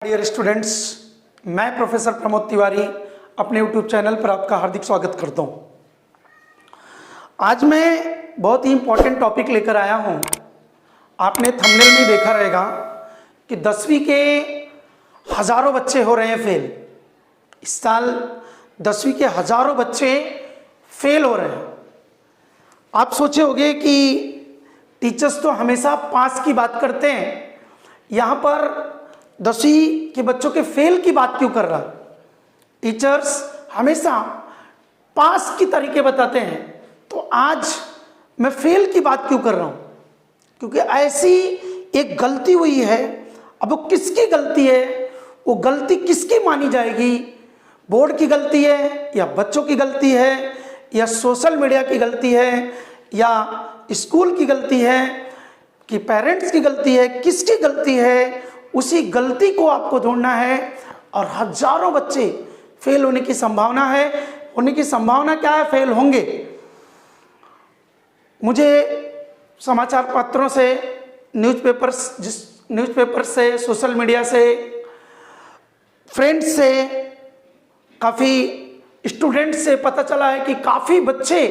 Dear students, मैं professor Pramod Tiwari अपने YouTube channel पर आपका हार्दिक स्वागत करता हूं। आज मैं बहुत ही इंपॉर्टेंट टॉपिक लेकर आया हूं। आपने थंबनेल में देखा रहेगा कि 10वीं के हज़ारों बच्चे हो रहे हैं फेल। इस साल 10वीं के हज़ारों बच्चे फेल हो रहे हैं। आप सोचे होंगे कि टीचर्स तो हमेशा पास की बात करते हैं, यहाँ पर 10वीं के बच्चों के फेल की बात क्यों कर रहा? टीचर्स हमेशा पास की तरीके बताते हैं, तो आज मैं फेल की बात क्यों कर रहा हूं? क्योंकि ऐसी एक गलती हुई है। अब वो किसकी गलती है, वो गलती किसकी मानी जाएगी? बोर्ड की गलती है, या बच्चों की गलती है, या सोशल मीडिया की गलती है, या स्कूल की गलती है, कि पेरेंट्स की गलती है? किसकी गलती है? उसी गलती को आपको ढूंढना है। और हजारों बच्चे फेल होने की संभावना है। होने की संभावना क्या है? फेल होंगे। मुझे समाचार पत्रों से, न्यूज़पेपर से, सोशल मीडिया से, फ्रेंड्स से, काफ़ी स्टूडेंट्स से पता चला है कि काफ़ी बच्चे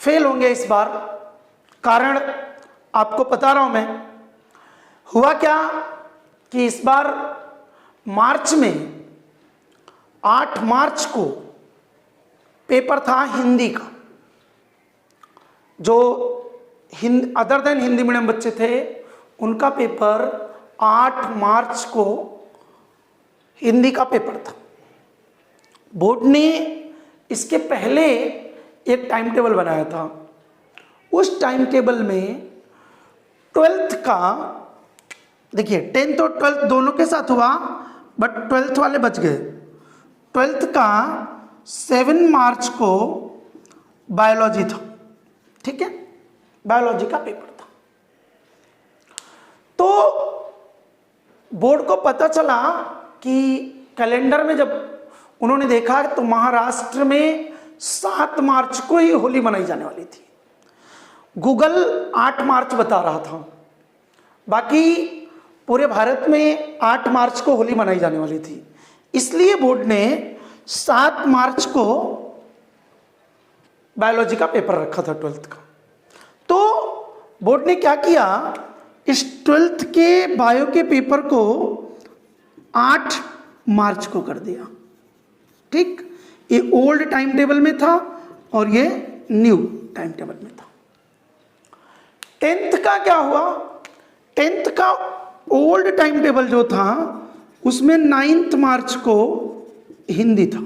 फेल होंगे इस बार। कारण आपको बता रहा हूं मैं। हुआ क्या कि इस बार मार्च में 8 मार्च को पेपर था हिंदी का। जो अदर देन हिंदी मीडियम बच्चे थे, उनका पेपर 8 मार्च को हिंदी का पेपर था। बोर्ड ने इसके पहले एक टाइम टेबल बनाया था। उस टाइम टेबल में 12th का, देखिए 10th और 12th दोनों के साथ हुआ, बट 12th वाले बच गए। 12th का 7 मार्च को बायोलॉजी था। ठीक है, बायोलॉजी का पेपर था। तो बोर्ड को पता चला कि कैलेंडर में जब उन्होंने देखा तो महाराष्ट्र में 7 मार्च को ही होली मनाई जाने वाली थी। गूगल 8 मार्च बता रहा था, बाकी पूरे भारत में 8 मार्च को होली मनाई जाने वाली थी। इसलिए बोर्ड ने 7 मार्च को बायोलॉजी का पेपर रखा था 12th का। तो बोर्ड ने क्या किया, इस 12th के बायो के पेपर को 8 मार्च को कर दिया। ठीक, ये ओल्ड टाइम टेबल में था और ये न्यू टाइम टेबल में था। 10th का क्या हुआ? 10th का ओल्ड टाइम टेबल जो था उसमें 9th मार्च को हिंदी था।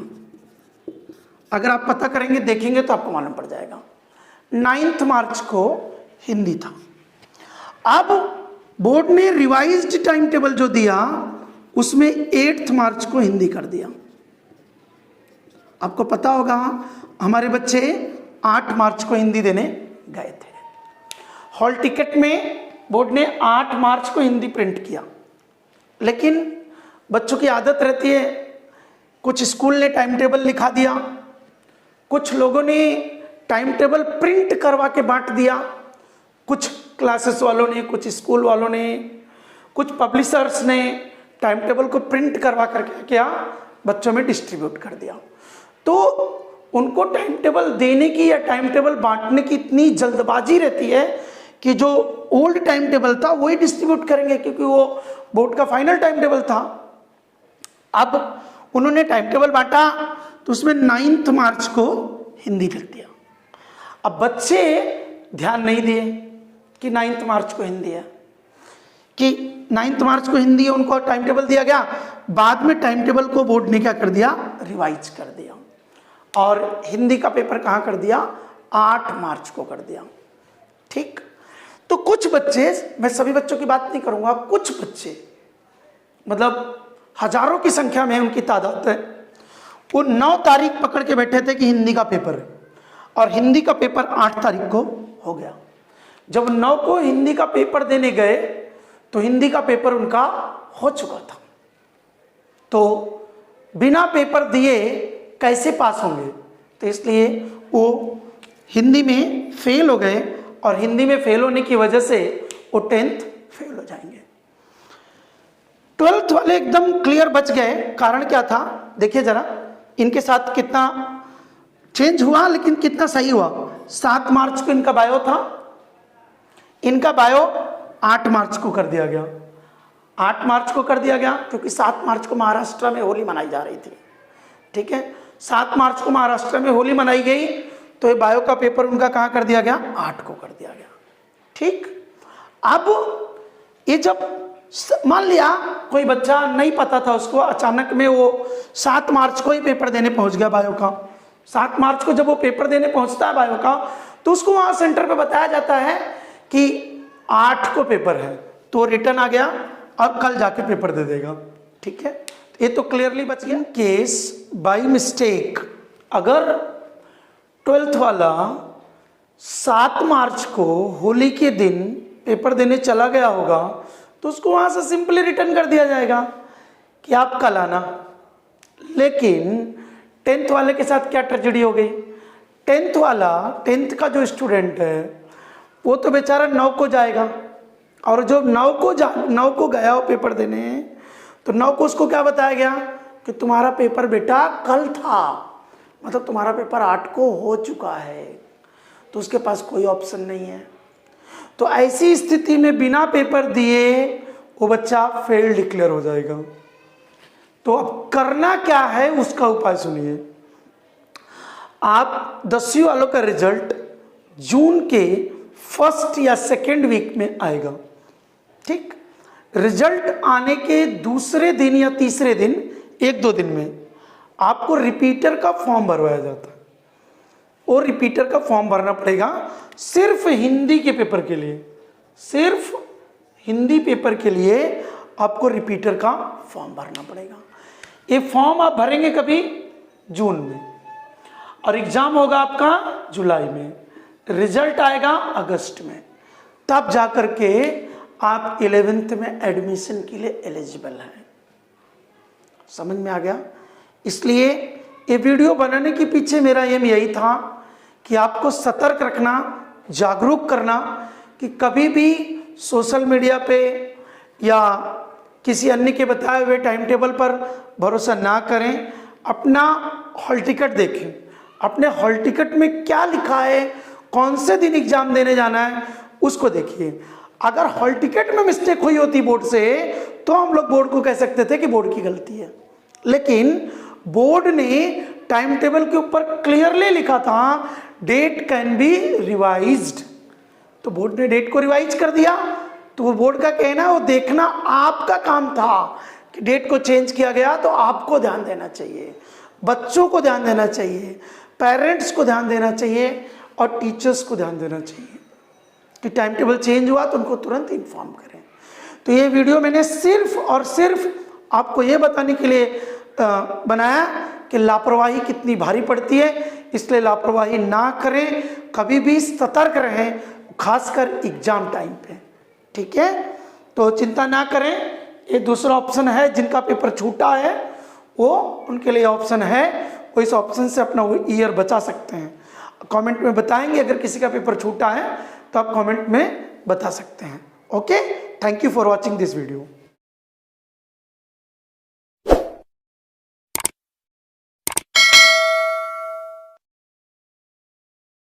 अगर आप पता करेंगे, देखेंगे तो आपको मालूम पड़ जाएगा। 9th मार्च को हिंदी था। अब बोर्ड ने रिवाइज्ड टाइम टेबल जो दिया उसमें 8th मार्च को हिंदी कर दिया। आपको पता होगा हमारे बच्चे 8 मार्च को हिंदी देने गए थे। हॉल टिकट में बोर्ड ने 8 मार्च को हिंदी प्रिंट किया, लेकिन बच्चों की आदत रहती है, कुछ स्कूल ने टाइम टेबल लिखा दिया, कुछ लोगों ने टाइम टेबल प्रिंट करवा के बांट दिया, कुछ क्लासेस वालों ने, कुछ स्कूल वालों ने, कुछ पब्लिशर्स ने टाइम टेबल को प्रिंट करवा करके क्या बच्चों में डिस्ट्रीब्यूट कर दिया। तो उनको टाइम टेबल देने की या टाइम टेबल बांटने की इतनी जल्दबाजी रहती है कि जो ओल्ड टाइम टेबल था वही डिस्ट्रीब्यूट करेंगे, क्योंकि वो बोर्ड का फाइनल टाइम टेबल था। अब उन्होंने टाइम टेबल बांटा तो उसमें 9th मार्च को हिंदी लिख दिया। अब बच्चे ध्यान नहीं दिए कि 9th मार्च को हिंदी है, कि 9th मार्च को हिंदी है, उनको टाइम टेबल दिया गया। बाद में टाइम टेबल को बोर्ड ने क्या कर दिया, रिवाइज कर दिया, और हिंदी का पेपर कहाँ कर दिया, 8 मार्च को कर दिया। ठीक, तो कुछ बच्चे, मैं सभी बच्चों की बात नहीं करूंगा, कुछ बच्चे मतलब हजारों की संख्या में उनकी तादाद है, वो 9 तारीख पकड़ के बैठे थे कि हिंदी का पेपर है, और हिंदी का पेपर 8 तारीख को हो गया। जब 9 को हिंदी का पेपर देने गए तो हिंदी का पेपर उनका हो चुका था। तो बिना पेपर दिए कैसे पास होंगे? तो इसलिए वो हिंदी में फेल हो गए, और हिंदी में फेल होने की वजह से वो 10th फेल हो जाएंगे। 12th वाले एकदम क्लियर बच गए। कारण क्या था देखिए जरा, इनके साथ कितना चेंज हुआ लेकिन कितना सही हुआ। 7 मार्च को इनका बायो था, इनका बायो 8 मार्च को कर दिया गया। 8 मार्च को कर दिया गया क्योंकि 7 मार्च को महाराष्ट्र में होली मनाई जा रही थी। ठीक है, 7 मार्च को महाराष्ट्र में होली मनाई गई तो ये बायो का पेपर उनका कहाँ कर दिया गया, 8 को कर दिया गया। ठीक, अब ये जब मान लिया कोई बच्चा नहीं पता था उसको, अचानक में वो 7 मार्च को ही पेपर देने पहुंच गया बायो का। 7 मार्च को जब वो पेपर देने पहुंचता है बायो का, तो उसको वहां सेंटर पे बताया जाता है कि 8 को पेपर है, तो रिटर्न आ गया और कल जाके पेपर दे देगा। ठीक है, ये तो क्लियरली बच गया। केस बाय मिस्टेक अगर 12th वाला 7 मार्च को होली के दिन पेपर देने चला गया होगा तो उसको वहां से सिंपली रिटर्न कर दिया जाएगा कि आप कल आना। लेकिन 10th वाले के साथ क्या ट्रेजेडी हो गई, 10th वाला, 10th का जो स्टूडेंट है वो तो बेचारा 9 को जाएगा, और जो 9 को गया हो पेपर देने, तो 9 को उसको क्या बताया गया कि तुम्हारा पेपर बेटा कल था, मतलब तुम्हारा पेपर 8 को हो चुका है, तो उसके पास कोई ऑप्शन नहीं है। तो ऐसी स्थिति में बिना पेपर दिए वो बच्चा फेल डिक्लेयर हो जाएगा। तो अब करना क्या है उसका उपाय सुनिए। आप 10वीं वालों का रिजल्ट जून के 1st या 2nd वीक में आएगा। ठीक, रिजल्ट आने के दूसरे दिन या तीसरे दिन, 1-2 दिन में आपको रिपीटर का फॉर्म भरवाया जाता है। और रिपीटर का फॉर्म भरना पड़ेगा सिर्फ हिंदी के पेपर के लिए, सिर्फ हिंदी पेपर के लिए आपको रिपीटर का फॉर्म भरना पड़ेगा। ये फॉर्म आप भरेंगे कभी, जून में, और एग्जाम होगा आपका जुलाई में, रिजल्ट आएगा अगस्त में, तब जाकर के आप 11th में एडमिशन के लिए एलिजिबल हैं। समझ में आ गया? इसलिए ये वीडियो बनाने के पीछे मेरा एम यही था कि आपको सतर्क रखना, जागरूक करना कि कभी भी सोशल मीडिया पे या किसी अन्य के बताए हुए टाइम टेबल पर भरोसा ना करें। अपना हॉल टिकट देखें, अपने हॉल टिकट में क्या लिखा है, कौन से दिन एग्जाम देने जाना है उसको देखिए। अगर हॉल टिकट में मिस्टेक हुई होती बोर्ड से तो हम लोग बोर्ड को कह सकते थे कि बोर्ड की गलती है, लेकिन बोर्ड ने टाइम टेबल के ऊपर क्लियरली लिखा था डेट कैन बी रिवाइज्ड, तो बोर्ड ने डेट को रिवाइज कर दिया। तो वो बोर्ड का कहना है, वो देखना आपका काम था कि डेट को चेंज किया गया, तो आपको ध्यान देना चाहिए, बच्चों को ध्यान देना चाहिए, पेरेंट्स को ध्यान देना चाहिए और टीचर्स को ध्यान देना चाहिए कि टाइम टेबल चेंज हुआ तो उनको तुरंत इन्फॉर्म करें। तो ये वीडियो मैंने सिर्फ और सिर्फ आपको ये बताने के लिए बनाया कि लापरवाही कितनी भारी पड़ती है, इसलिए लापरवाही ना करें, कभी भी सतर्क रहें, खासकर एग्जाम टाइम पे। ठीक है, तो चिंता ना करें, ये दूसरा ऑप्शन है, जिनका पेपर छूटा है वो उनके लिए ऑप्शन है, वो इस ऑप्शन से अपना ईयर बचा सकते हैं। कमेंट में बताएंगे, अगर किसी का पेपर छूटा है तो आप कमेंट में बता सकते हैं। Okay, thank you for watching this video.